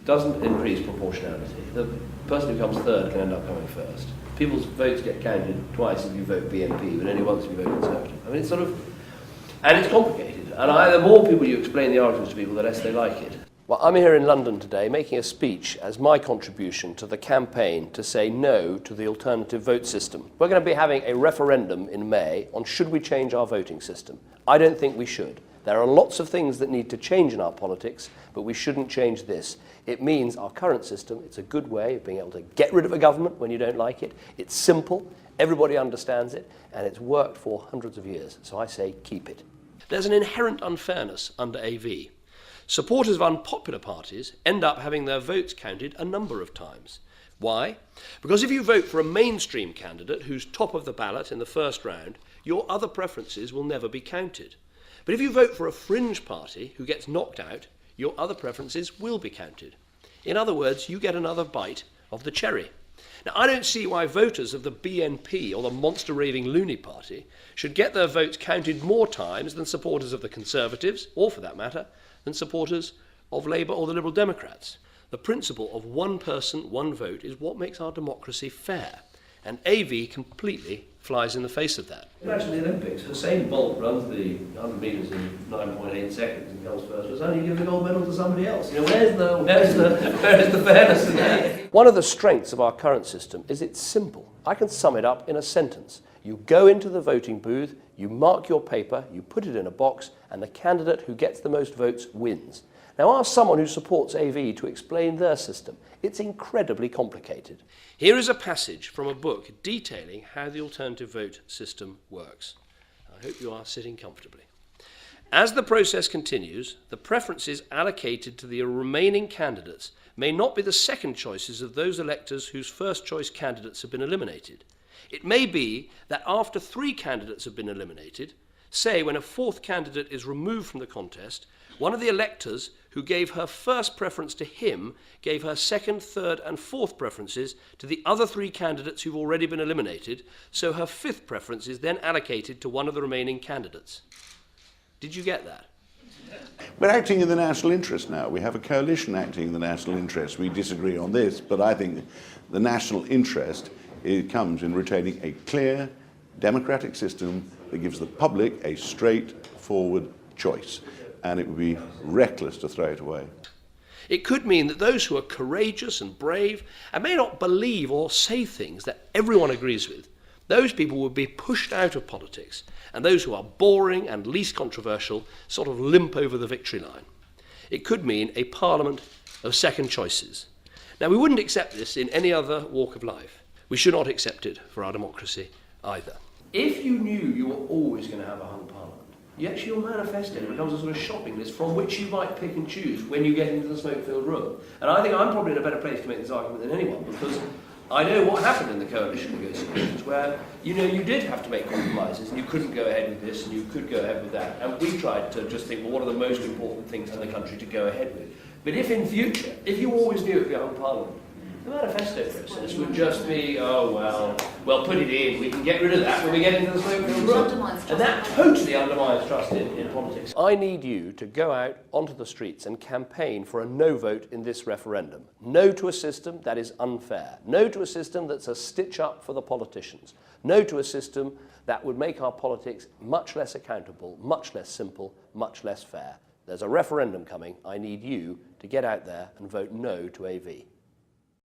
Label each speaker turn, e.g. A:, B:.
A: doesn't increase proportionality. The person who comes third can end up coming first. People's votes get counted twice if you vote BNP, but only once if you vote Conservative. I mean, it's sort of, and it's complicated. And the more people you explain the arguments to people, the less they like it. Well, I'm here in London today making a speech as my contribution to the campaign to say no to the alternative vote system. We're going to be having a referendum in May on should we change our voting system. I don't think we should. There are lots of things that need to change in our politics, but we shouldn't change this. It means our current system, it's a good way of being able to get rid of a government when you don't like it. It's simple, everybody understands it, and it's worked for hundreds of years. So I say keep it. There's an inherent unfairness under AV. Supporters of unpopular parties end up having their votes counted a number of times. Why? Because if you vote for a mainstream candidate who's top of the ballot in the first round, your other preferences will never be counted. But if you vote for a fringe party who gets knocked out, your other preferences will be counted. In other words, you get another bite of the cherry. Now, I don't see why voters of the BNP or the monster-raving loony party should get their votes counted more times than supporters of the Conservatives, or for that matter, than supporters of Labour or the Liberal Democrats. The principle of one person, one vote is what makes our democracy fair. And AV completely flies in the face of that. Imagine the Olympics. Usain Bolt runs the 100 metres in 9.8 seconds and comes first. It's only give the gold medal to somebody else. You know, where's the fairness in that? One of the strengths of our current system is it's simple. I can sum it up in a sentence. You go into the voting booth, you mark your paper, you put it in a box, and the candidate who gets the most votes wins. Now ask someone who supports AV to explain their system. It's incredibly complicated. Here is a passage from a book detailing how the alternative vote system works. I hope you are sitting comfortably. As the process continues, the preferences allocated to the remaining candidates may not be the second choices of those electors whose first choice candidates have been eliminated. It may be that after 3 candidates have been eliminated, say when a 4th candidate is removed from the contest, one of the electors who gave her first preference to him gave her second, third and 4th preferences to the other 3 candidates who've already been eliminated, so her 5th preference is then allocated to one of the remaining candidates. Did you get that?
B: We're acting in the national interest now. We have a coalition acting in the national interest. We disagree on this, but I think the national interest comes in retaining a clear, democratic system that gives the public a straightforward choice. And it would be reckless to throw it away.
A: It could mean that those who are courageous and brave and may not believe or say things that everyone agrees with, those people would be pushed out of politics, and those who are boring and least controversial sort of limp over the victory line. It could mean a parliament of second choices. Now, we wouldn't accept this in any other walk of life. We should not accept it for our democracy either. If you knew you were always going to have a hung parliament, yet your manifesto becomes a sort of shopping list from which you might pick and choose when you get into the smoke-filled room. And I think I'm probably in a better place to make this argument than anyone, because I know what happened in the coalition negotiations, where, you know, you did have to make compromises, and you couldn't go ahead with this, and you could go ahead with that. And we tried to just think, well, what are the most important things in the country to go ahead with? But if in future, if you always knew it would be a hung parliament, the manifesto process would just be, oh, well, put it in, we can get rid of that when we get into the smoke-filled room. And that totally undermines trust in politics. I need you to go out onto the streets and campaign for a no vote in this referendum. No to a system that is unfair. No to a system that's a stitch-up for the politicians. No to a system that would make our politics much less accountable, much less simple, much less fair. There's a referendum coming. I need you to get out there and vote no to AV.